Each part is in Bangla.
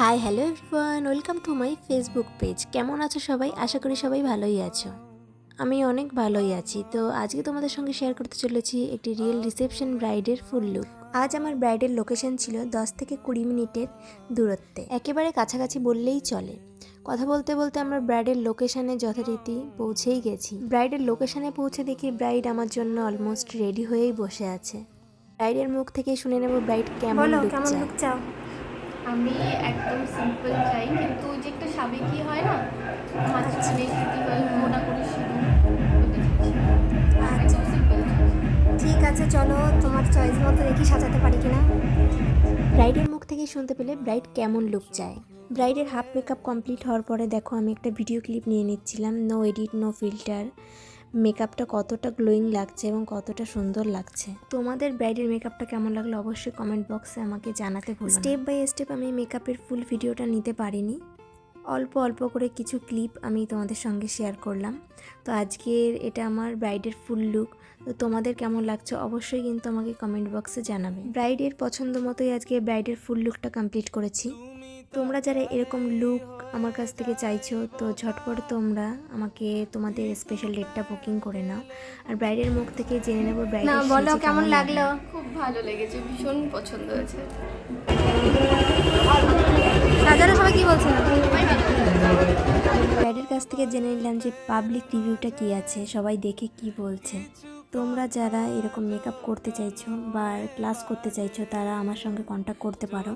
Hi hello everyone, welcome to my Facebook page. কেমন আছো সবাই? আশা করি সবাই ভালোই আছো। আমি অনেক ভালোই আছি। তো আজকে তোমাদের সঙ্গে শেয়ার করতে চলেছি একটি রিয়েল রিসেপশন ব্রাইডের ফুল লুক। আজ আমার ব্রাইডের লোকেশন ছিল 10 থেকে 20 মিনিটের দূরত্বে, একেবারে কাছাকাছি বললেই চলে। কথা বলতে বলতে আমরা ব্রাইডের লোকেশনে যথারীতি পৌঁছেই গেছি। ব্রাইডের লোকেশনে পৌঁছে দেখি ব্রাইড আমার জন্য অলমোস্ট রেডি হয়েই বসে আছে। ব্রাইডের মুখ থেকে শুনে নেব ব্রাইড কেমন লুক চাও। আমি একদম সিম্পল চাই, কিন্তু ওই যে একটা সাবেকি হয় না, মাঝখানে কি হয় মোটা করে সিঁদুর, ওটা চাইছি। একদম সিম্পল। ঠিক আছে, চলো তোমার চয়েস মতো দেখি সাজাতে পারি কিনা। ব্রাইডের মুখ থেকে শুনতে পেলে ব্রাইড কেমন লুক চায়। ব্রাইডের হাফ মেকআপ কমপ্লিট হওয়ার পরে দেখো আমি একটা ভিডিও ক্লিপ নিয়ে নিচ্ছিলাম। No edit, no filter. মেকআপটা কতটা গ্লোয়িং লাগছে এবং কতটা সুন্দর লাগছে। তোমাদের ব্রাইডের মেকআপটা কেমন লাগলো অবশ্যই কমেন্ট বক্সে আমাকে জানাতে ভুলো না। স্টেপ বাই স্টেপ আমি মেকআপের ফুল ভিডিওটা নিতে পারিনি, অল্প অল্প করে কিছু ক্লিপ আমি তোমাদের সঙ্গে শেয়ার করলাম। তো আজকের এটা আমার ব্রাইডের ফুল লুক। তো তোমাদের কেমন লাগছে অবশ্যই কিন্তু আমাকে কমেন্ট বক্সে জানাবে। ব্রাইডের পছন্দ মতোই আজকে ব্রাইডের ফুল লুকটা কমপ্লিট করেছি। তোমরা যারা এরকম লুক আমার কাছ থেকে চাইছো, তো ঝটপট তোমরা আমাকে তোমাদের স্পেশাল ডেটটা বুকিং করে নাও। আর ব্রাইডের মুখ থেকে জেনে নেবো ব্রাইড বলো কেমন লাগলো। খুব ভালো লেগেছে, ভীষণ পছন্দ হয়েছে। সাজানো সবাই কি বলছে? ব্রাইডের কাছ থেকে জেনে নিলাম যে পাবলিক রিভিউটা কি আছে, সবাই দেখে কি বলছে। তোমরা যারা এরকম মেকআপ করতে চাইছো বা ক্লাস করতে চাইছো তারা আমার সঙ্গে কন্ট্যাক্ট করতে পারো।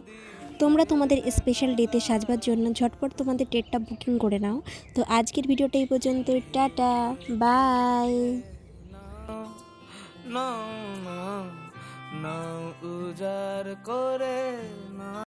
তোমরা তোমাদের স্পেশাল ডেতে সাজবার জন্য ঝটপট তোমাদের ডেটটা বুকিং করে নাও। তো আজকের ভিডিওটা এই পর্যন্ত। Tata, by. নাও উজাড় করে